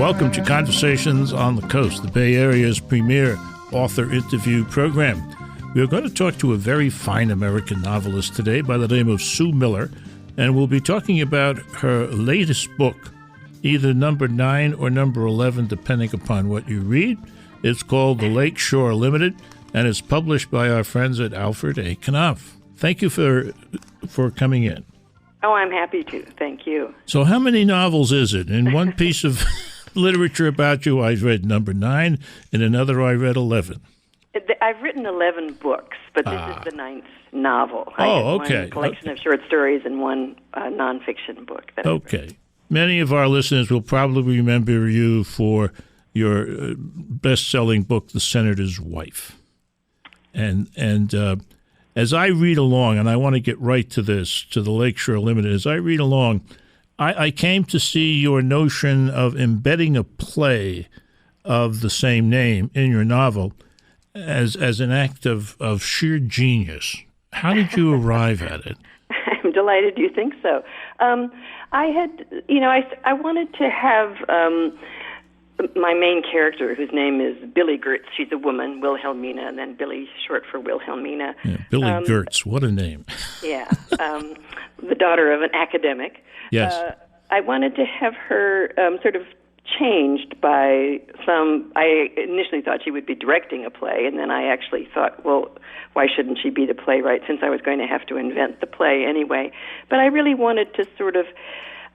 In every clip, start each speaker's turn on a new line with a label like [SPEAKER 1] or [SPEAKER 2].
[SPEAKER 1] Welcome to Conversations on the Coast, the Bay Area's premier author interview program. We are going to talk to a very fine American novelist today by the name of Sue Miller, and we'll be talking about her latest book, either number 9 or number 11, depending upon what you read. It's called The Lakeshore Limited, and it's published by our friends at Alfred A. Knopf. Thank you for coming in.
[SPEAKER 2] Oh, I'm happy to. Thank you.
[SPEAKER 1] So how many novels is it? In one piece of literature about you, I read number 9. In another, I read 11.
[SPEAKER 2] I've written 11 books, but this is the 9th novel.
[SPEAKER 1] Okay.
[SPEAKER 2] One collection of short stories and one nonfiction book.
[SPEAKER 1] Okay. Many of our listeners will probably remember you for your best-selling book, The Senator's Wife. And as I read along, and I want to get right to this, to the Lakeshore Limited, as I read along, I came to see your notion of embedding a play of the same name in your novel as an act of sheer genius. How did you arrive at it?
[SPEAKER 2] I'm delighted you think so. I wanted to have my main character, whose name is Billy Gertz. She's a woman, Wilhelmina, and then Billy, short for Wilhelmina.
[SPEAKER 1] Yeah, Billy Gertz, what a name.
[SPEAKER 2] Yeah, the daughter of an academic.
[SPEAKER 1] Yes.
[SPEAKER 2] I wanted to have her sort of changed by some. I initially thought she would be directing a play, and then I actually thought, well, why shouldn't she be the playwright, since I was going to have to invent the play anyway? But I really wanted to sort of,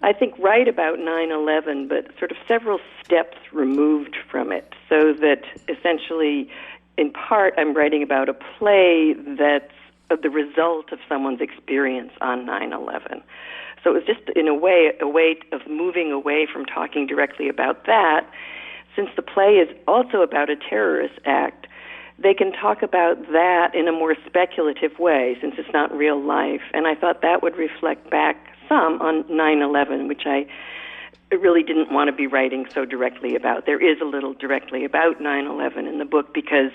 [SPEAKER 2] I think, write about 9/11, but sort of several steps removed from it, so that essentially, in part, I'm writing about a play that's the result of someone's experience on 9/11. So it was just, in a way of moving away from talking directly about that. Since the play is also about a terrorist act, they can talk about that in a more speculative way, since it's not real life. And I thought that would reflect back some on 9/11, which I really didn't want to be writing so directly about. There is a little directly about 9/11 in the book, because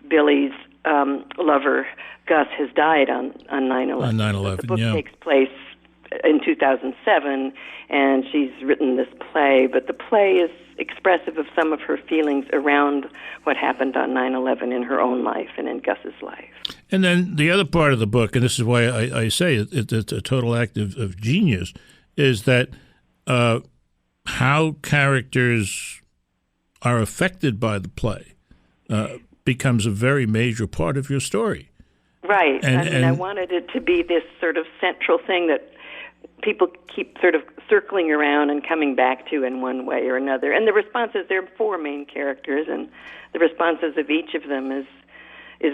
[SPEAKER 2] Billy's lover, Gus, has died on 9/11.
[SPEAKER 1] On 9/11,
[SPEAKER 2] the book takes place in 2007, and she's written this play, but the play is expressive of some of her feelings around what happened on 9/11 in her own life and in Gus's life.
[SPEAKER 1] And then the other part of the book, and this is why I say it's a total act of genius, is that how characters are affected by the play becomes a very major part of your story.
[SPEAKER 2] Right. I wanted it to be this sort of central thing that people keep sort of circling around and coming back to in one way or another. And the responses, there are 4 main characters, and the responses of each of them is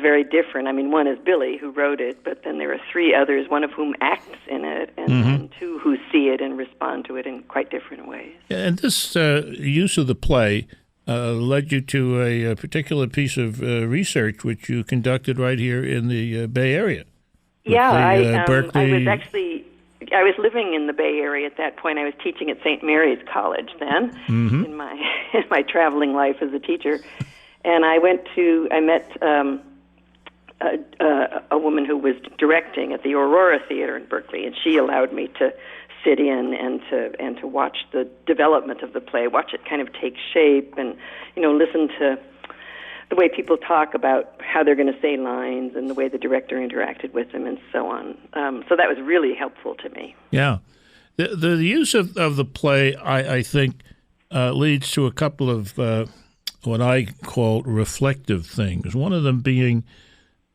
[SPEAKER 2] very different. I mean, one is Billy, who wrote it, but then there are 3 others, one of whom acts in it, and 2 who see it and respond to it in quite different ways.
[SPEAKER 1] And this use of the play led you to a particular piece of research which you conducted right here in the Bay Area.
[SPEAKER 2] Yeah,
[SPEAKER 1] Berkeley.
[SPEAKER 2] I was living in the Bay Area at that point. I was teaching at St. Mary's College then, in my traveling life as a teacher, and I met a woman who was directing at the Aurora Theater in Berkeley, and she allowed me to sit in and to watch the development of the play, watch it kind of take shape, and listen to the way people talk about how they're going to say lines and the way the director interacted with them and so on. So that was really helpful to me.
[SPEAKER 1] Yeah. The use of the play, I think, leads to a couple of what I call reflective things. One of them being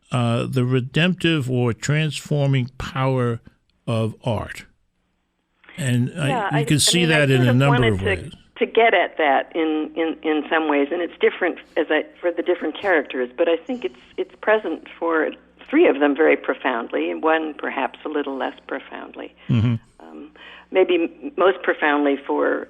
[SPEAKER 1] the redemptive or transforming power of art. And you can see that in a number of ways.
[SPEAKER 2] To get at that in some ways, and it's different for the different characters, but I think it's present for 3 of them very profoundly, and one perhaps a little less profoundly.
[SPEAKER 1] Mm-hmm.
[SPEAKER 2] Maybe most profoundly for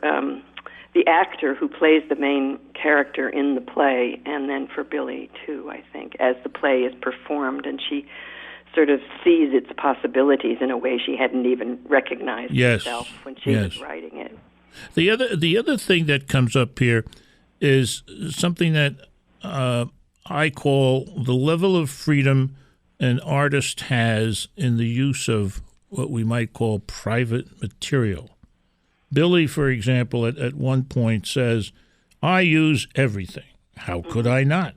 [SPEAKER 2] the actor who plays the main character in the play, and then for Billy too, I think, as the play is performed, and she sort of sees its possibilities in a way she hadn't even recognized herself when she was writing it.
[SPEAKER 1] The other thing that comes up here is something that I call the level of freedom an artist has in the use of what we might call private material. Billy, for example, at one point says, I use everything. How could I not?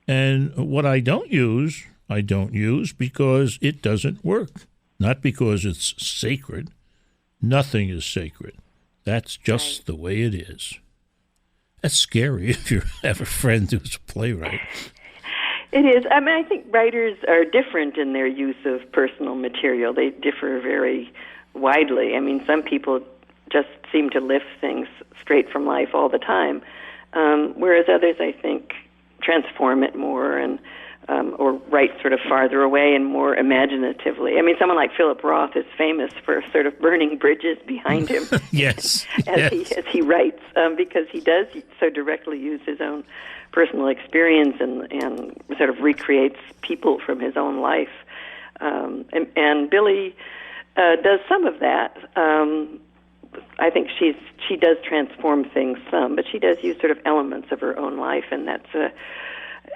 [SPEAKER 1] And what I don't use because it doesn't work. Not because it's sacred. Nothing is sacred. That's just the way it is. That's scary if you have a friend who's a playwright.
[SPEAKER 2] It is. I mean, I think writers are different in their use of personal material. They differ very widely. I mean, some people just seem to lift things straight from life all the time, whereas others, I think, transform it more and or write sort of farther away and more imaginatively. I mean, someone like Philip Roth is famous for sort of burning bridges behind him
[SPEAKER 1] yes.
[SPEAKER 2] as he writes, because he does so directly use his own personal experience and sort of recreates people from his own life. And Billy does some of that. I think she does transform things some, but she does use sort of elements of her own life, and that's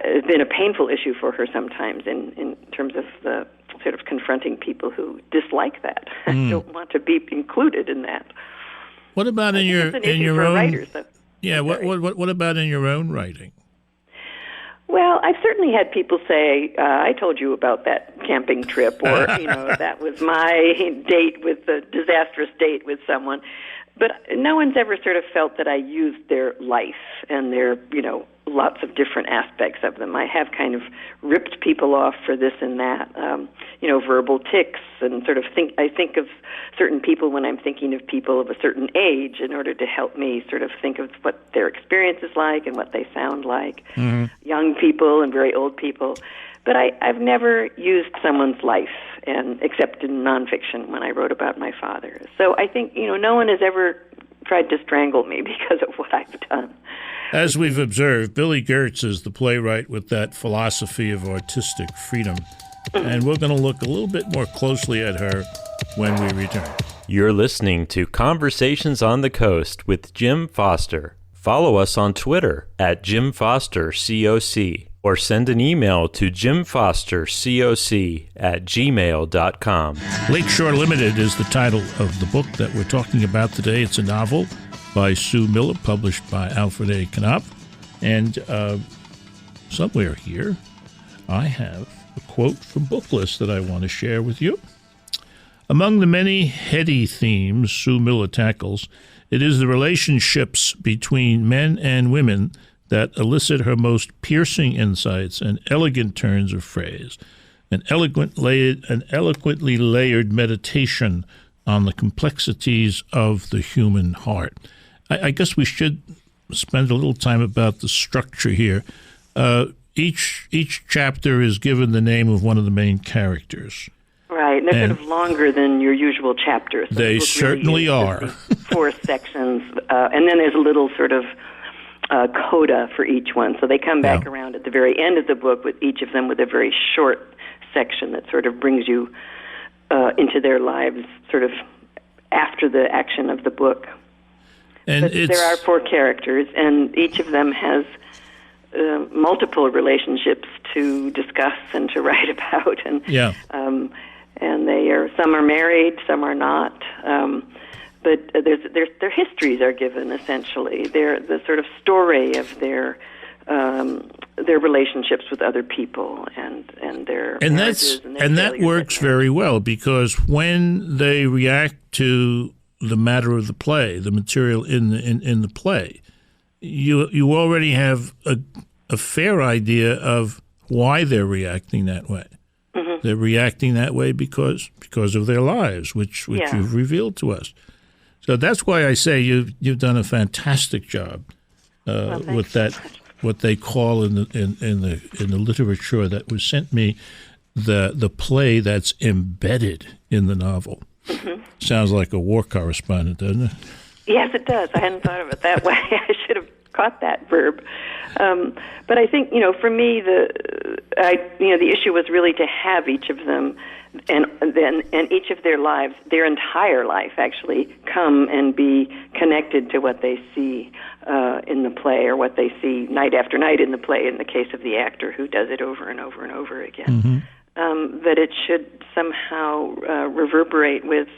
[SPEAKER 2] has been a painful issue for her sometimes in terms of the sort of confronting people who dislike that, don't want to be included in that.
[SPEAKER 1] What about in your own
[SPEAKER 2] writers, though.
[SPEAKER 1] Yeah, what about in your own writing?
[SPEAKER 2] Well, I've certainly had people say, I told you about that camping trip, or, that was my disastrous date with someone. But no one's ever sort of felt that I used their life and their, lots of different aspects of them. I have kind of ripped people off for this and that, verbal tics, and sort of I think of certain people when I'm thinking of people of a certain age in order to help me sort of think of what their experience is like and what they sound like, young people and very old people. But I've never used someone's life, except in nonfiction when I wrote about my father. So I think, no one has ever tried to strangle me because of what I've done.
[SPEAKER 1] As we've observed, Billy Gertz is the playwright with that philosophy of artistic freedom. And we're going to look a little bit more closely at her when we return.
[SPEAKER 3] You're listening to Conversations on the Coast with Jim Foster. Follow us on Twitter at Jim Foster COC, or send an email to jimfostercoc@gmail.com.
[SPEAKER 1] Lakeshore Limited is the title of the book that we're talking about today. It's a novel by Sue Miller, published by Alfred A. Knopf. And somewhere here, I have a quote from Booklist that I want to share with you. Among the many heady themes Sue Miller tackles, it is the relationships between men and women that elicit her most piercing insights and elegant turns of phrase, an eloquently layered meditation on the complexities of the human heart. I guess we should spend a little time about the structure here. Each chapter is given the name of one of the main characters.
[SPEAKER 2] Right, and they're sort of longer than your usual chapters. So
[SPEAKER 1] they certainly are.
[SPEAKER 2] 4 sections, and then there's a little sort of coda for each one. So they come back around at the very end of the book with each of them with a very short section that sort of brings you into their lives sort of after the action of the book.
[SPEAKER 1] And
[SPEAKER 2] but there are 4 characters, and each of them has multiple relationships to discuss and to write about. And and some are married, some are not. But their histories are given essentially. They're the sort of story of their relationships with other people and their marriages and
[SPEAKER 1] that works very well, because when they react to the matter of the play, the material in the play, you already have a fair idea of why they're reacting that way. Mm-hmm. They're reacting that way because of their lives, which you've revealed to us. So that's why I say you've done a fantastic job with that. What they call in the literature that was sent me, the play that's embedded in the novel. Mm-hmm. Sounds like a war correspondent, doesn't it?
[SPEAKER 2] Yes, it does. I hadn't thought of it that way. I should have caught that verb. But I think for me the issue was really to have each of them and each of their lives, their entire life actually, come and be connected to what they see in the play, or what they see night after night in the play, in the case of the actor who does it over and over and over again. that it should somehow reverberate with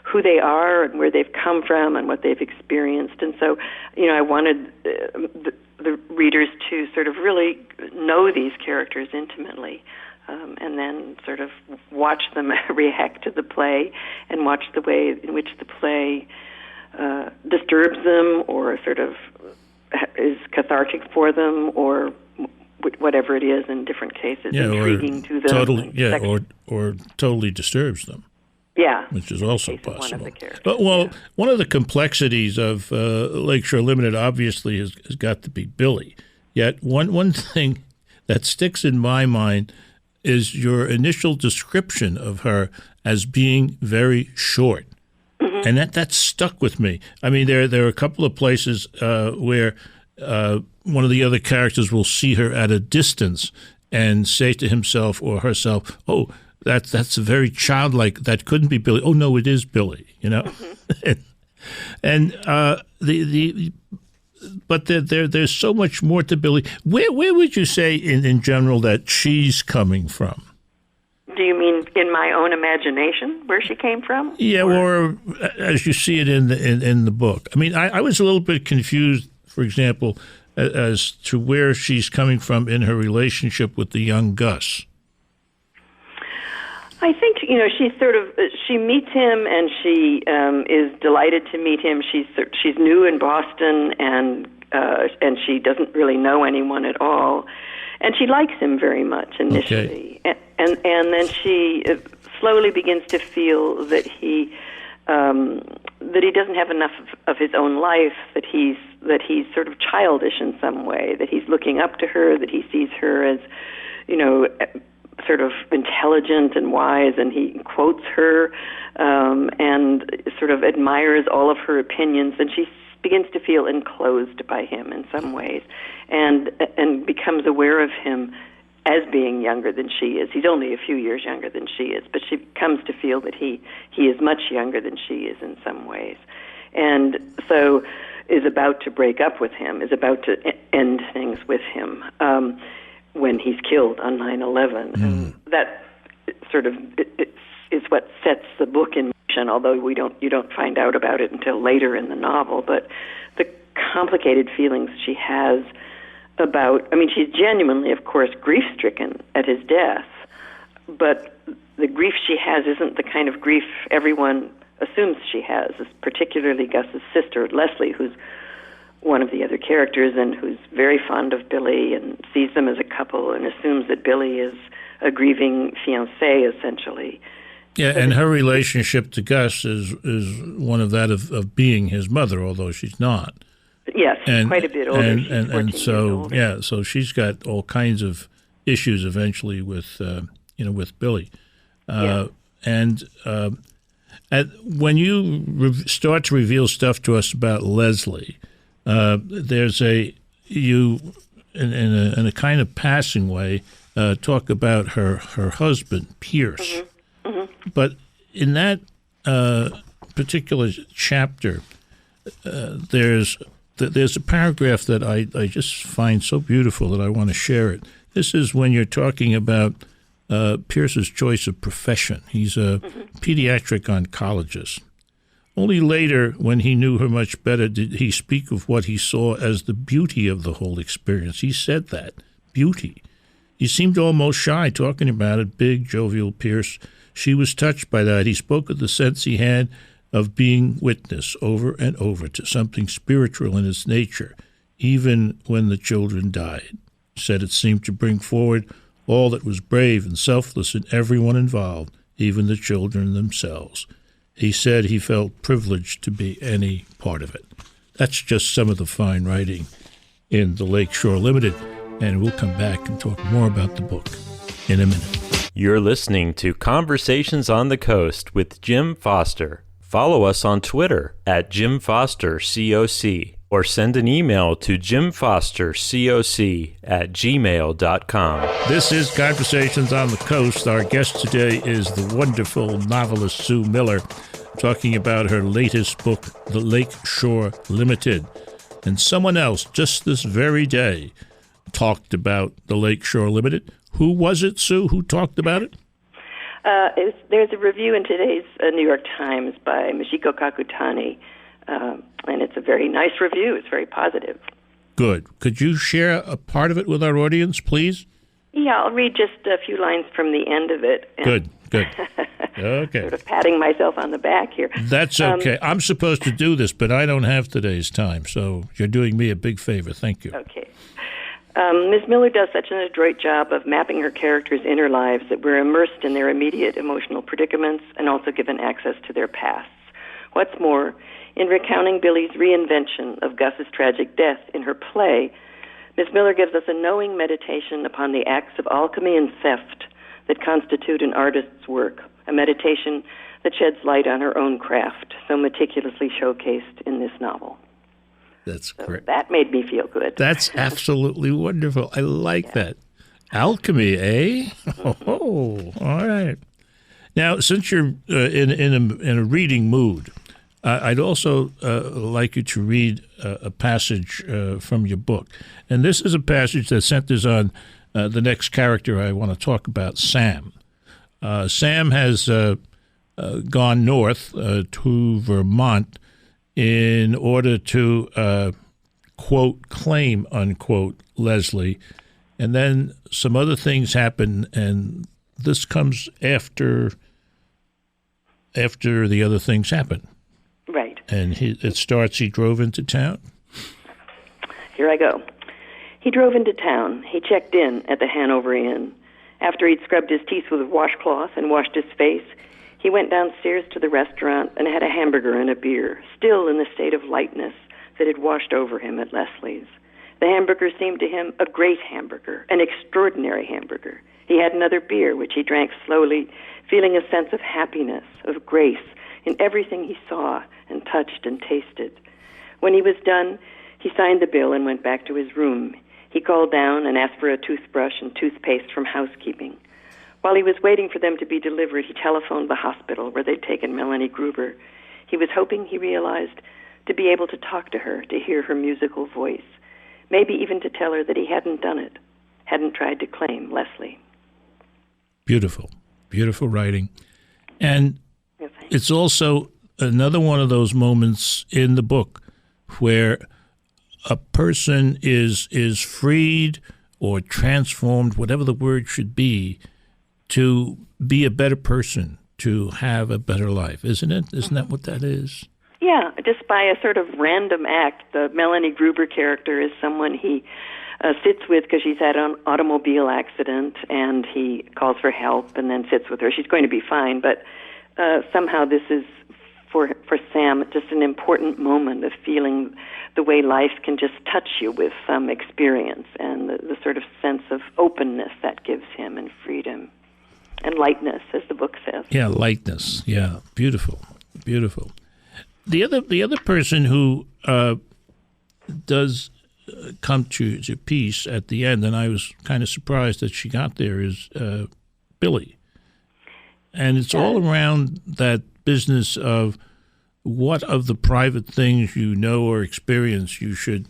[SPEAKER 2] who they are and where they've come from and what they've experienced. And so, I wanted the readers to sort of really know these characters intimately, and then sort of watch them react to the play and watch the way in which the play disturbs them or sort of is cathartic for them or whatever it is in different cases, intriguing to them.
[SPEAKER 1] Totally, or totally disturbs them.
[SPEAKER 2] Yeah.
[SPEAKER 1] Which is also possible.
[SPEAKER 2] One of the characters.
[SPEAKER 1] But, one of the complexities of Lakeshore Limited obviously has got to be Billy. Yet one thing that sticks in my mind is your initial description of her as being very short. Mm-hmm. And that stuck with me. I mean, there are a couple of places where one of the other characters will see her at a distance and say to himself or herself, "Oh, that's very childlike. That couldn't be Billy. Oh no, it is Billy." Mm-hmm. But there's so much more to Billy. Where would you say in general that she's coming from?
[SPEAKER 2] Do you mean in my own imagination where she came from?
[SPEAKER 1] Yeah, or as you see it in the book. I mean, I was a little bit confused, for example, as to where she's coming from in her relationship with the young Gus.
[SPEAKER 2] I think she meets him and she is delighted to meet him. She's new in Boston and she doesn't really know anyone at all, and she likes him very much initially. Okay. And then she slowly begins to feel that he doesn't have enough of his own life, that he's sort of childish in some way, that he's looking up to her, that he sees her as sort of intelligent and wise, and he quotes her and sort of admires all of her opinions, and she begins to feel enclosed by him in some ways, and becomes aware of him as being younger than she is. He's only a few years younger than she is, but she comes to feel that he is much younger than she is in some ways, and so is about to break up with him, is about to end things with him. When he's killed on 9/11, and that sort of is what sets the book in motion. Although you don't find out about it until later in the novel. But the complicated feelings she has she's genuinely, of course, grief-stricken at his death. But the grief she has isn't the kind of grief everyone assumes she has. Particularly Gus's sister Leslie, who's one of the other characters and who's very fond of Billy and sees them as a couple and assumes that Billy is a grieving fiancé, essentially.
[SPEAKER 1] Yeah, and her relationship to Gus is one of that of being his mother, although she's not.
[SPEAKER 2] Yes, quite a bit older.
[SPEAKER 1] And so, yeah, so she's got all kinds of issues eventually with Billy. And when you start to reveal stuff to us about Leslie, there's in a kind of passing way, talk about her husband, Pierce. Mm-hmm. Mm-hmm. But in that particular chapter, there's a paragraph that I just find so beautiful that I want to share it. This is when you're talking about Pierce's choice of profession. He's a pediatric oncologist. Only later, when he knew her much better, did he speak of what he saw as the beauty of the whole experience. He said that, beauty. He seemed almost shy talking about it, big, jovial Pierce. She was touched by that. He spoke of the sense he had of being witness over and over to something spiritual in its nature, even when the children died. He said it seemed to bring forward all that was brave and selfless in everyone involved, even the children themselves. He said he felt privileged to be any part of it. That's just some of the fine writing in the Lakeshore Limited, and we'll come back and talk more about the book in a minute.
[SPEAKER 3] You're listening to Conversations on the Coast with Jim Foster. Follow us on Twitter at Jim Foster COC, or send an email to jimfostercoc@gmail.com.
[SPEAKER 1] This is Conversations on the Coast. Our guest today is the wonderful novelist Sue Miller, talking about her latest book, The Lakeshore Limited. And someone else, just this very day, talked about The Lakeshore Limited. Who was it, Sue, who talked about it?
[SPEAKER 2] There's a review in today's New York Times by Michiko Kakutani, and it's a very nice review. It's very positive.
[SPEAKER 1] Good. Could you share a part of it with our audience, please?
[SPEAKER 2] Yeah, I'll read just a few lines from the end of it.
[SPEAKER 1] Good. Okay.
[SPEAKER 2] Sort of patting myself on the back here.
[SPEAKER 1] That's okay. I'm supposed to do this, but I don't have today's time, so you're doing me a big favor. Thank you.
[SPEAKER 2] Okay. Ms. Miller does such an adroit job of mapping her characters' inner lives that we're immersed in their immediate emotional predicaments and also given access to their pasts. What's more, in recounting Billy's reinvention of Gus's tragic death in her play, Ms. Miller gives us a knowing meditation upon the acts of alchemy and theft that constitute an artist's work, a meditation that sheds light on her own craft, so meticulously showcased in this novel.
[SPEAKER 1] That's great.
[SPEAKER 2] That made me feel good.
[SPEAKER 1] That's absolutely wonderful. I like that. Alchemy, eh? Oh, all right. Now, since you're in a reading mood, I'd also like you to read a passage from your book. And this is a passage that centers on the next character I want to talk about, Sam. Sam has gone north to Vermont in order to, quote, claim, unquote, Leslie. And then some other things happen, and this comes after the other things happen.
[SPEAKER 2] Right.
[SPEAKER 1] And it starts, he drove into town.
[SPEAKER 2] Here I go. He drove into town. He checked in at the Hanover Inn. After he'd scrubbed his teeth with a washcloth and washed his face, he went downstairs to the restaurant and had a hamburger and a beer, still in the state of lightness that had washed over him at Leslie's. The hamburger seemed to him a great hamburger, an extraordinary hamburger. He had another beer, which he drank slowly, feeling a sense of happiness, of grace, in everything he saw and touched and tasted. When he was done, he signed the bill and went back to his room. He called down and asked for a toothbrush and toothpaste from housekeeping. While he was waiting for them to be delivered, he telephoned the hospital where they'd taken Melanie Gruber. He was hoping, he realized, to be able to talk to her, to hear her musical voice, maybe even to tell her that he hadn't done it, hadn't tried to claim Leslie.
[SPEAKER 1] Beautiful, beautiful writing. And it's also another one of those moments in the book where a person is freed or transformed, whatever the word should be a better person, to have a better life, isn't it? Isn't that what that is?
[SPEAKER 2] Yeah, just by a sort of random act. The Melanie Gruber character is someone he sits with because she's had an automobile accident, and he calls for help and then sits with her. She's going to be fine, but somehow this is, for Sam, just an important moment of feeling the way life can just touch you with some experience, and the sort of sense of openness that gives him, and freedom and lightness, as the book says.
[SPEAKER 1] Yeah, lightness. Yeah, beautiful, beautiful. The other person who does come to peace at the end, and I was kind of surprised that she got there, is Billy. And it's all around that business of what of the private things you know or experience you should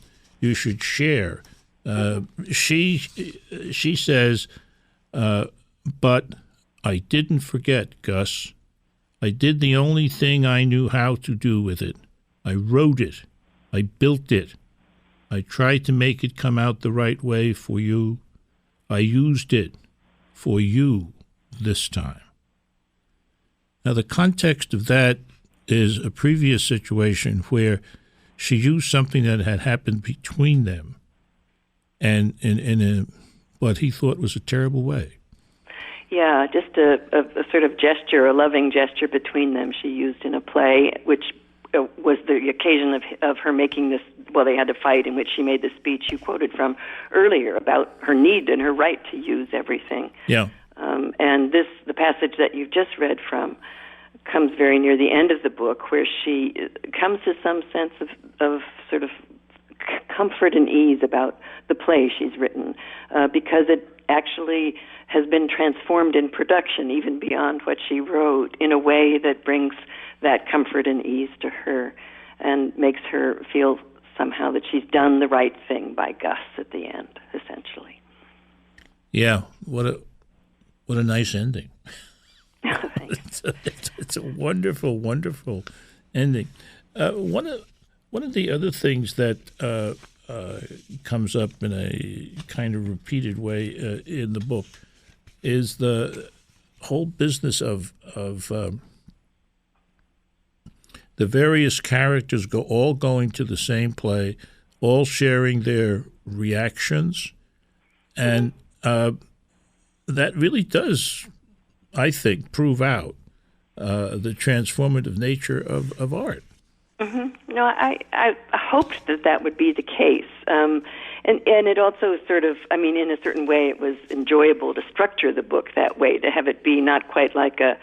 [SPEAKER 1] share. She says, but I didn't forget, Gus. I did the only thing I knew how to do with it. I wrote it. I built it. I tried to make it come out the right way for you. I used it for you this time. Now, the context of that is a previous situation where she used something that had happened between them, and in what he thought was a terrible way.
[SPEAKER 2] Yeah, just a sort of gesture, a loving gesture between them she used in a play, which was the occasion of her making this, well, they had to fight, in which she made the speech you quoted from earlier about her need and her right to use everything.
[SPEAKER 1] Yeah.
[SPEAKER 2] And the passage that you've just read from comes very near the end of the book, where she comes to some sense of sort of comfort and ease about the play she's written, because it actually has been transformed in production, even beyond what she wrote, in a way that brings that comfort and ease to her and makes her feel somehow that she's done the right thing by Gus at the end, essentially.
[SPEAKER 1] Yeah, what a nice ending.
[SPEAKER 2] Thanks.
[SPEAKER 1] It's a wonderful, wonderful ending. One of the other things that comes up in a kind of repeated way in the book is the whole business of the various characters all going to the same play, all sharing their reactions, and that really does, I think, prove out the transformative nature of art.
[SPEAKER 2] Mm-hmm. No, I hoped that would be the case. And it also sort of, I mean, in a certain way, it was enjoyable to structure the book that way, to have it be not quite like a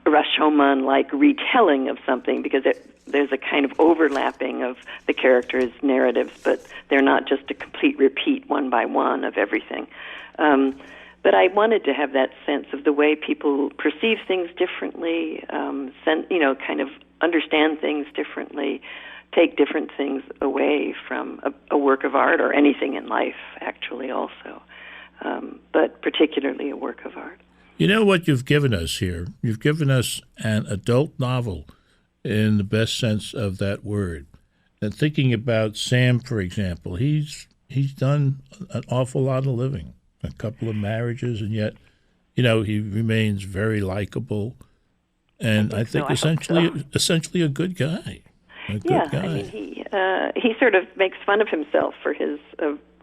[SPEAKER 2] Rashomon-like retelling of something, because there's a kind of overlapping of the characters' narratives, but they're not just a complete repeat one by one of everything. But I wanted to have that sense of the way people perceive things differently, kind of understand things differently, take different things away from a work of art, or anything in life, actually, also, but particularly a work of art.
[SPEAKER 1] You know what you've given us here? You've given us an adult novel in the best sense of that word. And thinking about Sam, for example, he's done an awful lot of living, a couple of marriages, and yet, he remains very likable. And I think essentially a good guy. A good guy.
[SPEAKER 2] I mean, he sort of makes fun of himself for his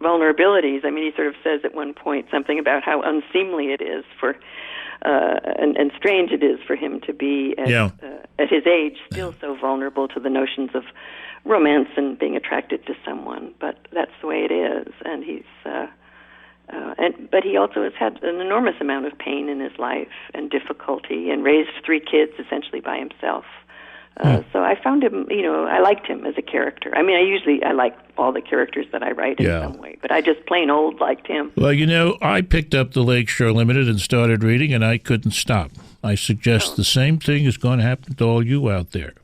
[SPEAKER 2] vulnerabilities. I mean, he sort of says at one point something about how unseemly it is for, and strange it is for him to be at his age still so vulnerable to the notions of romance and being attracted to someone. But that's the way it is, and but he also has had an enormous amount of pain in his life and difficulty, and raised 3 kids essentially by himself. So I found him, I liked him as a character. I mean, I like all the characters that I write in some way, but I just plain old liked him.
[SPEAKER 1] Well, I picked up the Lakeshore Limited and started reading, and I couldn't stop. I suggest the same thing is going to happen to all you out there.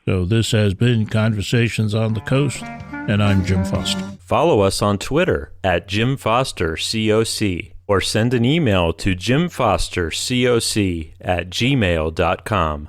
[SPEAKER 1] So this has been Conversations on the Coast, and I'm Jim Foster.
[SPEAKER 3] Follow us on Twitter at Jim Foster COC, or send an email to jimfostercoc@gmail.com.